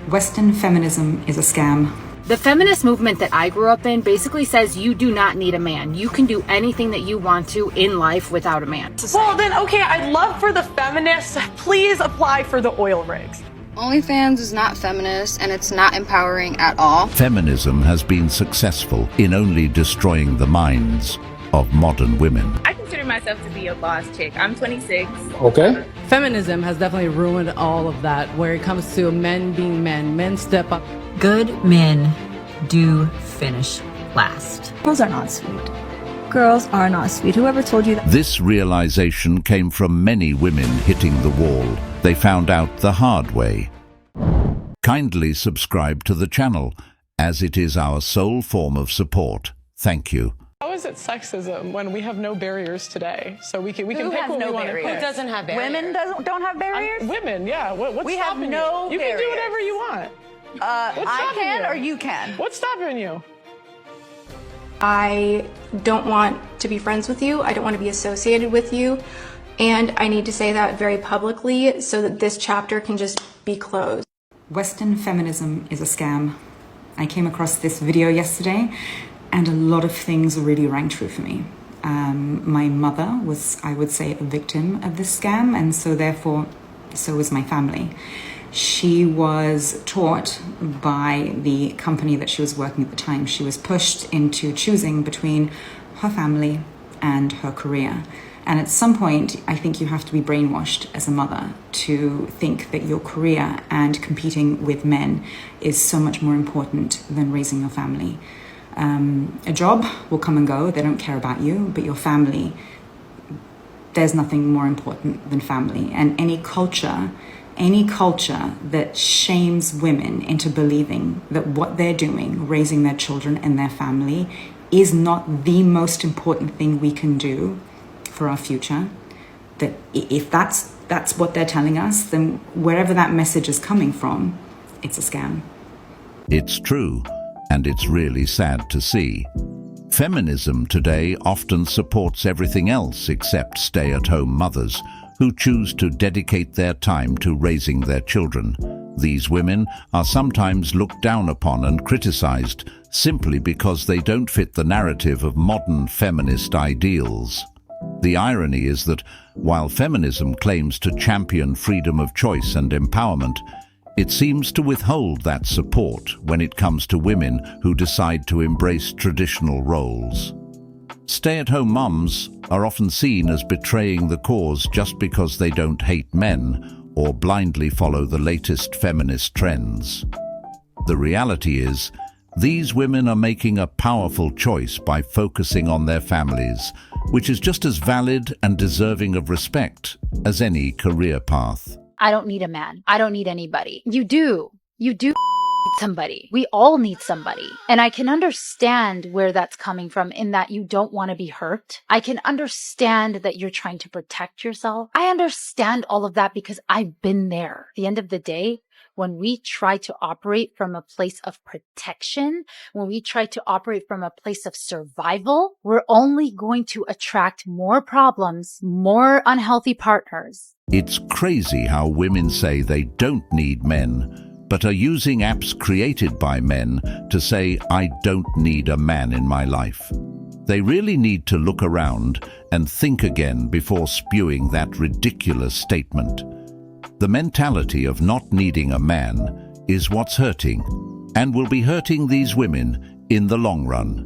Western feminism is a scam. The feminist movement that I grew up in basically says you do not need a man. You can do anything that you want to in life without a man. Well, then, okay, I'd love for the feminists, please apply for the oil rigs. OnlyFans is not feminist, and it's not empowering at all. Feminism has been successful in only destroying the minds of modern women. I consider myself to be a boss chick. I'm 26. Okay. Feminism has definitely ruined all of that where it comes to men being men. Men step up. Good men do finish last. Girls are not sweet. Girls are not sweet. Whoever told you that? This realization came from many women hitting the wall. They found out the hard way. Kindly subscribe to the channel, as it is our sole form of support. Thank you. How is it sexism when we have no barriers today? So we can pick what we want to pick. Who doesn't have barriers? Women don't have barriers? Women, yeah. What's We have stopping no you? You can do barriers. whatever you want. I can you? or you can? What's stopping you? I don't want to be friends with you. I don't want to be associated with you. And I need to say that very publicly so that this chapter can just be closed. Western feminism is a scam. I came across this video yesterday and a lot of things really rang true for me. My mother was, I would say, a victim of this scam, and so therefore, so was my family. She was taught by the company that she was working at the time. She was pushed into choosing between her family and her career. And at some point, I think you have to be brainwashed as a mother to think that your career and competing with men is so much more important than raising your family. A job will come and go, they don't care about you, but your family, there's nothing more important than family. And any culture that shames women into believing that what they're doing, raising their children and their family, is not the most important thing we can do for our future, that if that's what they're telling us, then wherever that message is coming from, it's a scam. It's true, and it's really sad to see. Feminism today often supports everything else except stay-at-home mothers who choose to dedicate their time to raising their children. These women are sometimes looked down upon and criticized simply because they don't fit the narrative of modern feminist ideals. The irony is that while feminism claims to champion freedom of choice and empowerment, it seems to withhold that support when it comes to women who decide to embrace traditional roles. Stay-at-home mums are often seen as betraying the cause just because they don't hate men or blindly follow the latest feminist trends. The reality is, these women are making a powerful choice by focusing on their families, which is just as valid and deserving of respect as any career path. I don't need a man. I don't need anybody. You do. You do need somebody. We all need somebody. And I can understand where that's coming from in that you don't want to be hurt. I can understand that you're trying to protect yourself. I understand all of that because I've been there. At the end of the day, when we try to operate from a place of protection, when we try to operate from a place of survival, we're only going to attract more problems, more unhealthy partners. It's crazy how women say they don't need men, but are using apps created by men to say, I don't need a man in my life. They really need to look around and think again before spewing that ridiculous statement. The mentality of not needing a man is what's hurting, and will be hurting these women in the long run.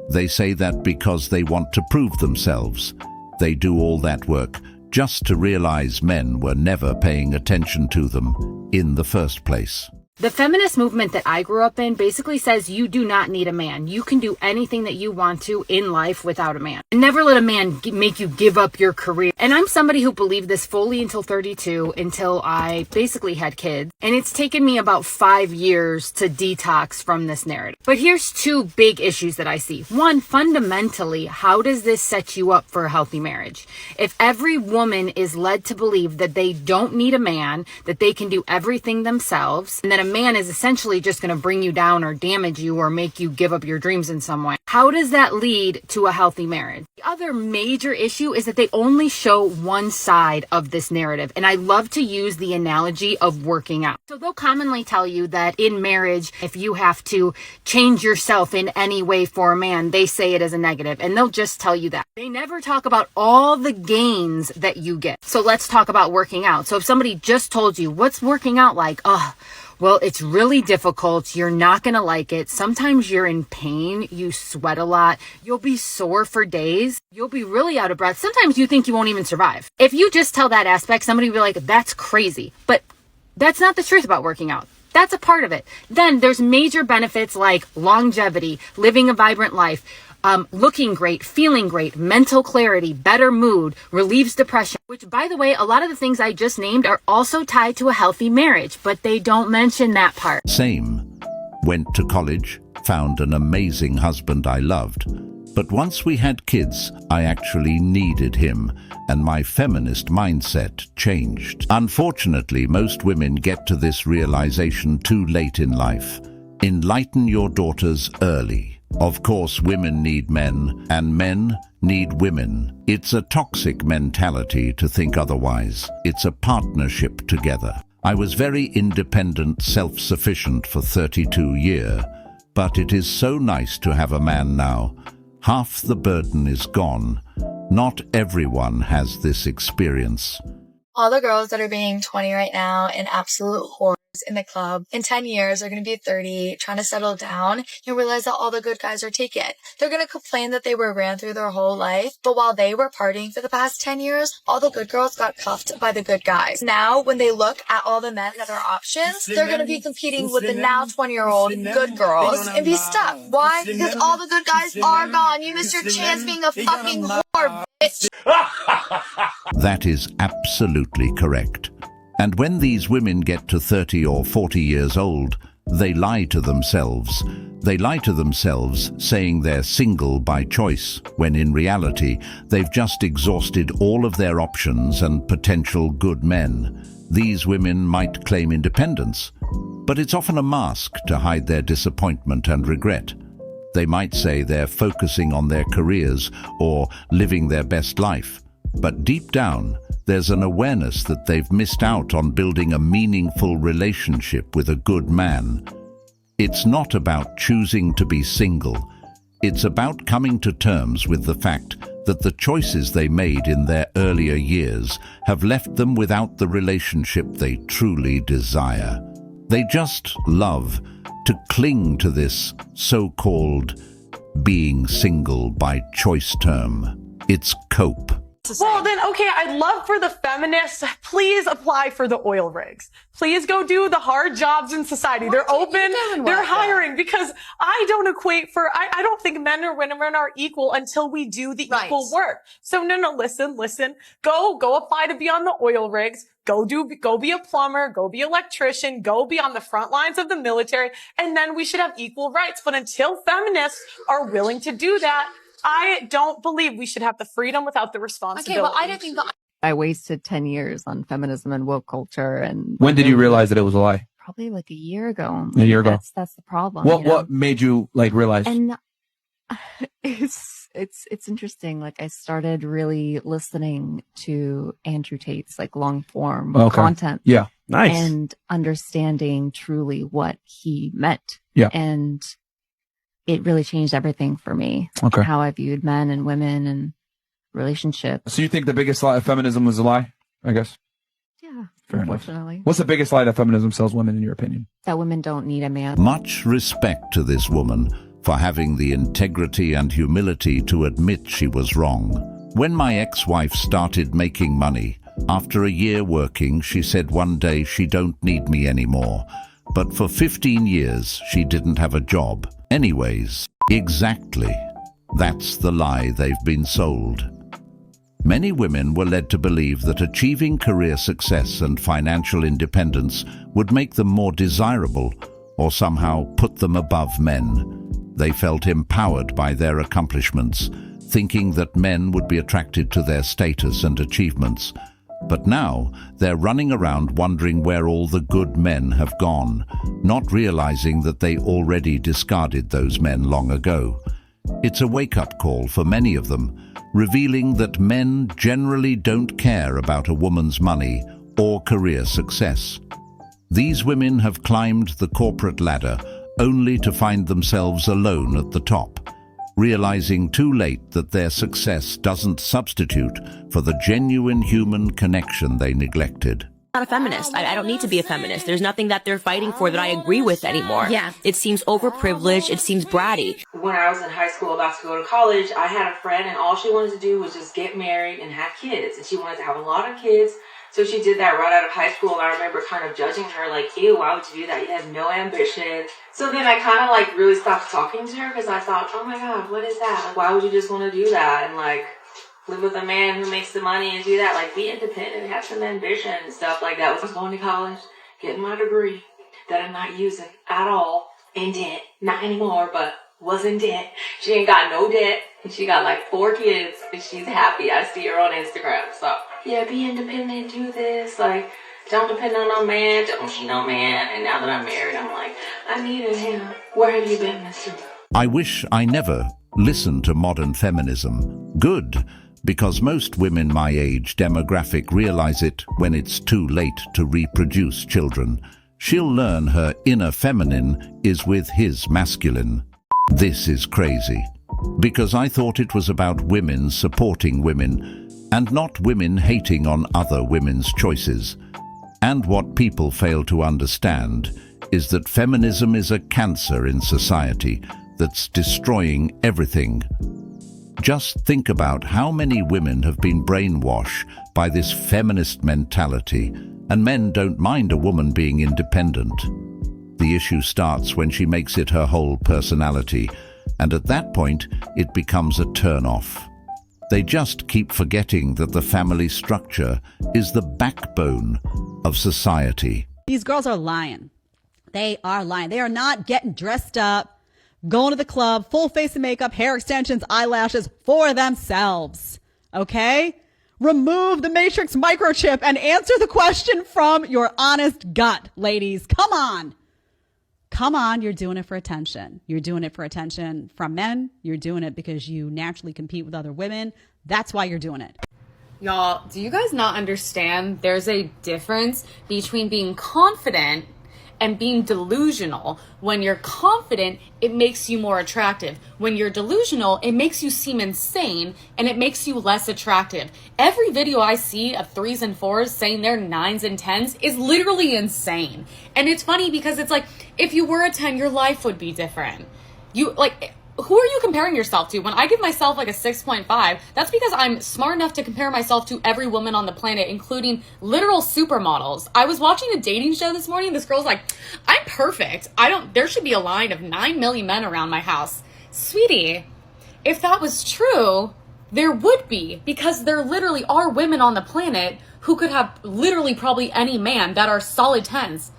They say that because they want to prove themselves. They do all that work just to realize men were never paying attention to them in the first place. The feminist movement that I grew up in basically says you do not need a man. You can do anything that you want to in life without a man. Never let a man make you give up your career. And I'm somebody who believed this fully until 32, until I basically had kids. And it's taken me about 5 years to detox from this narrative. But here's two big issues that I see. One, fundamentally, how does this set you up for a healthy marriage? If every woman is led to believe that they don't need a man, that they can do everything themselves, and that a man is essentially just going to bring you down or damage you or make you give up your dreams in some way. How does that lead to a healthy marriage? The other major issue is that they only show one side of this narrative. And I love to use the analogy of working out. So they'll commonly tell you that in marriage, if you have to change yourself in any way for a man, they say it as a negative. And they'll just tell you that. They never talk about all the gains that you get. So let's talk about working out. So if somebody just told you, what's working out like? Oh, well, it's really difficult. You're not going to like it. Sometimes you're in pain. You sweat a lot. You'll be sore for days. You'll be really out of breath. Sometimes you think you won't even survive. If you just tell that aspect, somebody will be like, that's crazy. But that's not the truth about working out. That's a part of it. Then there's major benefits like longevity, living a vibrant life, looking great, feeling great, mental clarity, better mood, relieves depression, which, by the way, a lot of the things I just named are also tied to a healthy marriage, but they don't mention that part. Same. Went to college, found an amazing husband I loved. But once we had kids, I actually needed him, and my feminist mindset changed. Unfortunately, most women get to this realization too late in life. Enlighten your daughters early. Of course, women need men, and men need women. It's a toxic mentality to think otherwise. It's a partnership together. I was very independent, self-sufficient for 32 years, but it is so nice to have a man now. Half the burden is gone. Not everyone has this experience. All the girls that are being 20 right now and absolute whores in the club in 10 years are going to be 30, trying to settle down and realize that all the good guys are taken. They're going to complain that they were ran through their whole life, but while they were partying for the past 10 years, all the good girls got cuffed by the good guys. Now, when they look at all the men that are options, they're going to be competing with the now 20-year-old good girls and be stuck. Why? Because all the good guys are gone. You missed your chance being a fucking whore, bitch. That is absolutely correct. And when these women get to 30 or 40 years old, they lie to themselves. They lie to themselves saying they're single by choice, when in reality, they've just exhausted all of their options and potential good men. These women might claim independence, but it's often a mask to hide their disappointment and regret. They might say they're focusing on their careers or living their best life, but deep down, there's an awareness that they've missed out on building a meaningful relationship with a good man. It's not about choosing to be single. It's about coming to terms with the fact that the choices they made in their earlier years have left them without the relationship they truly desire. They just love to cling to this so-called being single by choice term. It's cope. Well, then, okay, I'd love for the feminists, please apply for the oil rigs. Please go do the hard jobs in society. They're open, they're hiring, because I don't equate for, I don't think men or women are equal until we do the equal work. So no, listen, go apply to be on the oil rigs. Go be a plumber, go be an electrician, go be on the front lines of the military, and then we should have equal rights. But until feminists are willing to do that, I don't believe we should have the freedom without the responsibility. Okay, but I don't think that I wasted 10 years on feminism and woke culture. And when did you realize that it was a lie? Probably like a year ago. A year ago. That's the problem. What made you like realize? And it's interesting. Like I started really listening to Andrew Tate's like long form content. Yeah. Nice. And understanding truly what he meant. Yeah. And it really changed everything for me. Okay. How I viewed men and women and relationships. So you think the biggest lie of feminism was a lie, I guess? Yeah, fair unfortunately. Enough. What's the biggest lie that feminism sells women, in your opinion? That women don't need a man. Much respect to this woman for having the integrity and humility to admit she was wrong. When my ex-wife started making money, after a year working, she said one day she don't need me anymore. But for 15 years, she didn't have a job. Anyways, exactly. That's the lie they've been sold. Many women were led to believe that achieving career success and financial independence would make them more desirable or somehow put them above men. They felt empowered by their accomplishments, thinking that men would be attracted to their status and achievements. But now they're running around wondering where all the good men have gone, not realizing that they already discarded those men long ago. It's a wake-up call for many of them, revealing that men generally don't care about a woman's money or career success. These women have climbed the corporate ladder only to find themselves alone at the top, realizing too late that their success doesn't substitute for the genuine human connection they neglected. I'm not a feminist. I don't need to be a feminist. There's nothing that they're fighting for that I agree with anymore. Yeah. It seems overprivileged. It seems bratty. When I was in high school about to go to college, I had a friend and all she wanted to do was just get married and have kids. And she wanted to have a lot of kids. So she did that right out of high school. And I remember kind of judging her like, ew, why would you do that? You have no ambition. So then I kind of like really stopped talking to her because I thought, oh my God, what is that? Like, why would you just want to do that? And like, live with a man who makes the money and do that. Like, be independent, have some ambition and stuff like that. I was going to college, getting my degree that I'm not using at all, in debt. Not anymore, but was in debt. She ain't got no debt, and she got like 4 kids, and she's happy. I see her on Instagram. So, yeah, be independent, do this. Like, don't depend on no man, don't need no man. And now that I'm married, I'm like, I needed him. Where have you been, mister? I wish I never listened to modern feminism. Good. Because most women my age demographic realize it when it's too late to reproduce children. She'll learn her inner feminine is with his masculine. This is crazy. Because I thought it was about women supporting women and not women hating on other women's choices. And what people fail to understand is that feminism is a cancer in society that's destroying everything. Just think about how many women have been brainwashed by this feminist mentality, and men don't mind a woman being independent. The issue starts when she makes it her whole personality, and at that point, it becomes a turn-off. They just keep forgetting that the family structure is the backbone of society. These girls are lying. They are lying. They are not getting dressed up, going to the club, full face of makeup, hair extensions, eyelashes for themselves. Okay? Remove the Matrix microchip and answer the question from your honest gut, ladies. Come on. Come on, you're doing it for attention. You're doing it for attention from men. You're doing it because you naturally compete with other women. That's why you're doing it. Y'all, do you guys not understand there's a difference between being confident and being delusional? When you're confident, it makes you more attractive. When you're delusional, it makes you seem insane and it makes you less attractive. Every video I see of 3s and 4s saying they're 9s and 10s is literally insane. And it's funny because it's like, if you were a 10, your life would be different. You like, who are you comparing yourself to? When I give myself like a 6.5, that's because I'm smart enough to compare myself to every woman on the planet, including literal supermodels. I was watching a dating show this morning. This girl's like, I'm perfect. There should be a line of 9 million men around my house. Sweetie, if that was true, there would be, because there literally are women on the planet who could have literally probably any man that are solid 10s.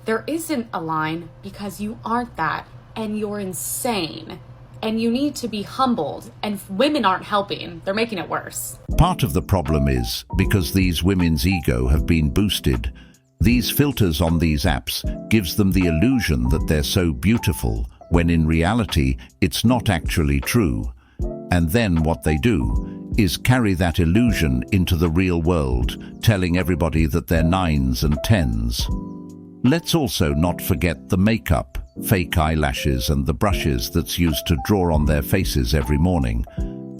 There isn't a line because you aren't that. And you're insane, and you need to be humbled, and women aren't helping. They're making it worse. Part of the problem is because these women's ego have been boosted. These filters on these apps gives them the illusion that they're so beautiful, when in reality, it's not actually true. And then what they do is carry that illusion into the real world, telling everybody that they're 9s and 10s. Let's also not forget the makeup, fake eyelashes and the brushes that's used to draw on their faces every morning.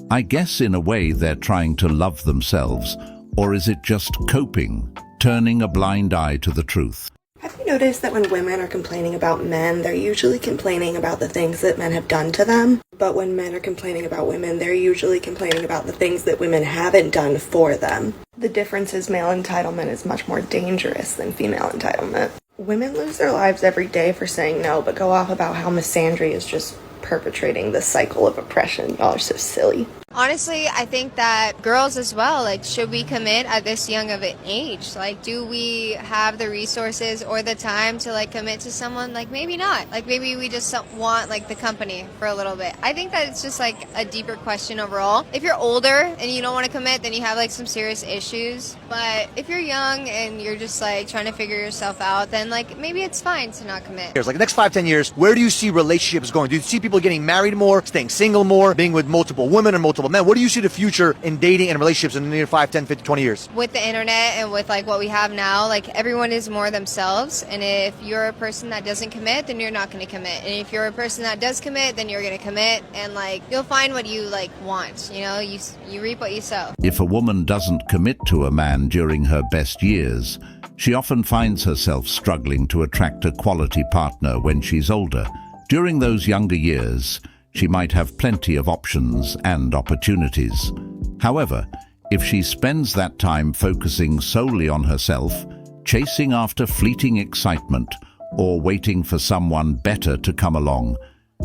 I guess in a way they're trying to love themselves, or is it just coping, turning a blind eye to the truth? Have you noticed that when women are complaining about men, they're usually complaining about the things that men have done to them? But when men are complaining about women, they're usually complaining about the things that women haven't done for them. The difference is male entitlement is much more dangerous than female entitlement. Women lose their lives every day for saying no, but go off about how misandry is just perpetrating the cycle of oppression. Y'all are so silly. Honestly, I think that girls as well, like, should we commit at this young of an age? Like, do we have the resources or the time to, like, commit to someone? Like, maybe not. Like, maybe we just want, like, the company for a little bit. I think that it's just, like, a deeper question overall. If you're older and you don't want to commit, then you have, like, some serious issues. But if you're young and you're just, like, trying to figure yourself out, then, like, maybe it's fine to not commit. Like the next 5-10 years, where do you see relationships going? Do you see people getting married more, staying single more, being with multiple women or multiple men? What do you see the future in dating and relationships in the near 5, 10, 50, 20 years? With the internet and with like what we have now, like everyone is more themselves. And if you're a person that doesn't commit, then you're not going to commit. And if you're a person that does commit, then you're going to commit. And like you'll find what you like want. You know, you reap what you sow. If a woman doesn't commit to a man during her best years, she often finds herself struggling to attract a quality partner when she's older. During those younger years, she might have plenty of options and opportunities. However, if she spends that time focusing solely on herself, chasing after fleeting excitement, or waiting for someone better to come along,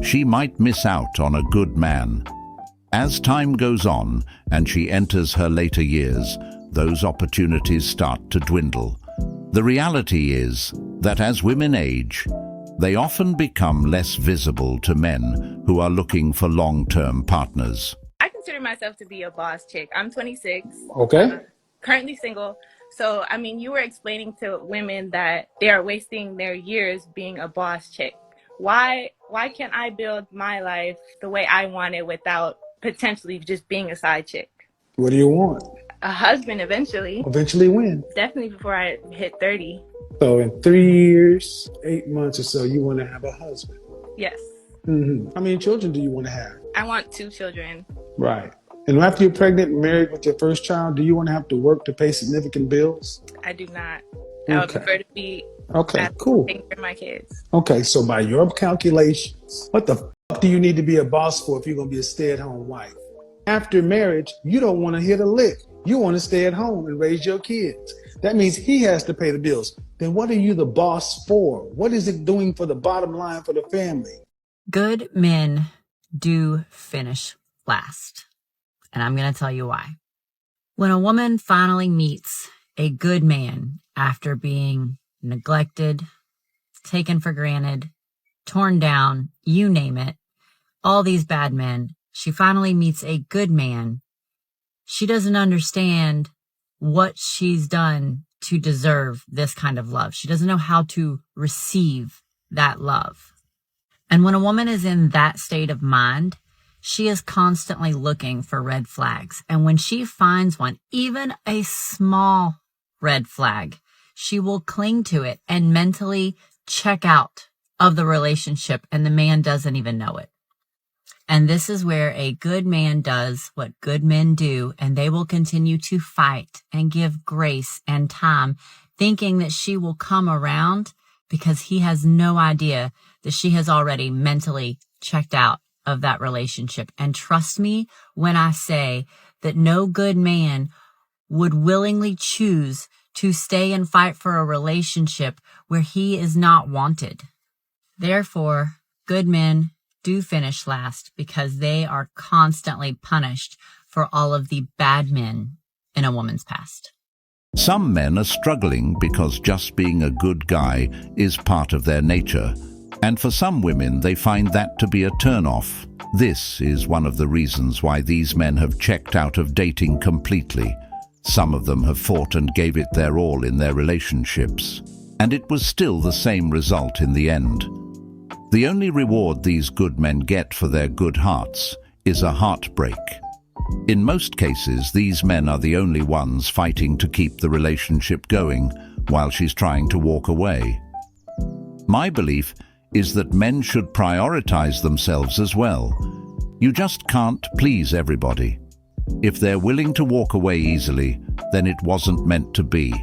she might miss out on a good man. As time goes on and she enters her later years, those opportunities start to dwindle. The reality is that as women age, they often become less visible to men who are looking for long-term partners. I consider myself to be a boss chick. I'm 26. Okay. Currently single. So, I mean, you were explaining to women that they are wasting their years being a boss chick. Why can't I build my life the way I want it without potentially just being a side chick? What do you want? A husband eventually. Eventually when? Definitely before I hit 30. So in 3 years, 8 months or so, you want to have a husband. Yes. Mm-hmm. How many children do you want to have? I want 2 children. Right. And after you're pregnant and married with your first child, do you want to have to work to pay significant bills? I do not. I would prefer to be cool. taking care of my kids. Okay, so by your calculations, what the fuck do you need to be a boss for if you're going to be a stay-at-home wife? After marriage, you don't want to hit a lick. You want to stay at home and raise your kids. That means he has to pay the bills. Then what are you the boss for? What is it doing for the bottom line for the family? Good men do finish last. And I'm going to tell you why. When a woman finally meets a good man after being neglected, taken for granted, torn down, you name it, all these bad men, she finally meets a good man. She doesn't understand what she's done to deserve this kind of love. She doesn't know how to receive that love. And when a woman is in that state of mind, she is constantly looking for red flags. And when she finds one, even a small red flag, she will cling to it and mentally check out of the relationship, and the man doesn't even know it. And this is where a good man does what good men do, and they will continue to fight and give grace and time, thinking that she will come around, because he has no idea that she has already mentally checked out of that relationship. And trust me when I say that no good man would willingly choose to stay and fight for a relationship where he is not wanted. Therefore, good men do finish last because they are constantly punished for all of the bad men in a woman's past. Some men are struggling because just being a good guy is part of their nature, and for some women they find that to be a turn-off. This is one of the reasons why these men have checked out of dating completely. Some of them have fought and gave it their all in their relationships, and it was still the same result in the end. The only reward these good men get for their good hearts is a heartbreak. In most cases, these men are the only ones fighting to keep the relationship going while she's trying to walk away. My belief is that men should prioritize themselves as well. You just can't please everybody. If they're willing to walk away easily, then it wasn't meant to be.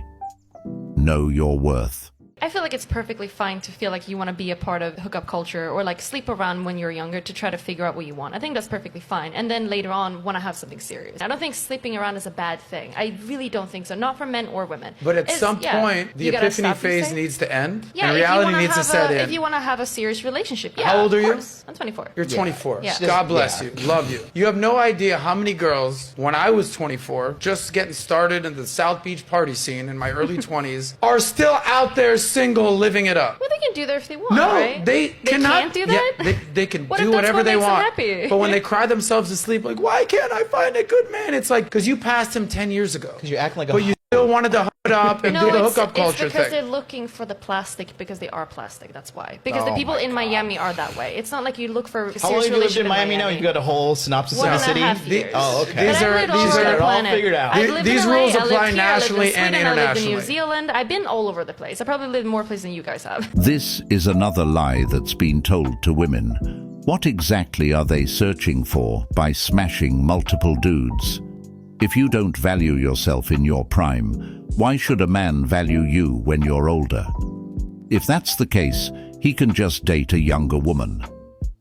Know your worth. I feel like it's perfectly fine to feel like you want to be a part of hookup culture or like sleep around when you're younger to try to figure out what you want. I think that's perfectly fine. And then later on want to have something serious. I don't think sleeping around is a bad thing. I really don't think so. Not for men or women. But at some point, the epiphany phase needs to end, Yeah, and reality needs to set in. If you want to have a serious relationship, yeah. How old are you? I'm 24. You're 24. Yeah. God bless you. Love you. You have no idea how many girls, when I was 24, just getting started in the South Beach party scene in my early 20s, are still out there single, living it up. Well, they can do that if they want, No, right? they cannot. Can't do that? Yeah, they can What do if that's whatever what they makes them want. happy? But when they cry themselves to sleep, like, why can't I find a good man? It's like, because you passed him 10 years ago. Because you act like a But you still wanted to hook it up and do the hookup it's culture because thing. they're looking for the plastic because they are plastic. That's why. Because the people in Miami are that way. It's not like you look for a How long serious have you lived relationship in Miami now? You've got a whole synopsis of the city? 1.5 years. Oh, okay. These But are I've lived all over the all planet. figured out. I've lived These in LA, rules I lived apply here, nationally I lived in and Sweden, I lived in internationally. New Zealand. I've been all over the place. I probably lived more places than you guys have. This is another lie that's been told to women. What exactly are they searching for by smashing multiple dudes? If you don't value yourself in your prime, why should a man value you when you're older? If that's the case, he can just date a younger woman.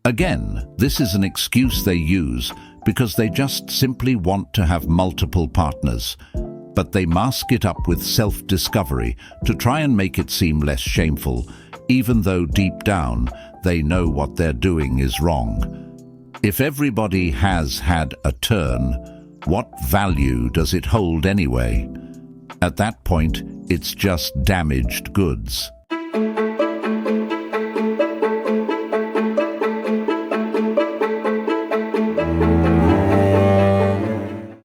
Again, this is an excuse they use because they just simply want to have multiple partners, but they mask it up with self-discovery to try and make it seem less shameful, even though deep down they know what they're doing is wrong. If everybody has had a turn, what value does it hold anyway? At that point, it's just damaged goods.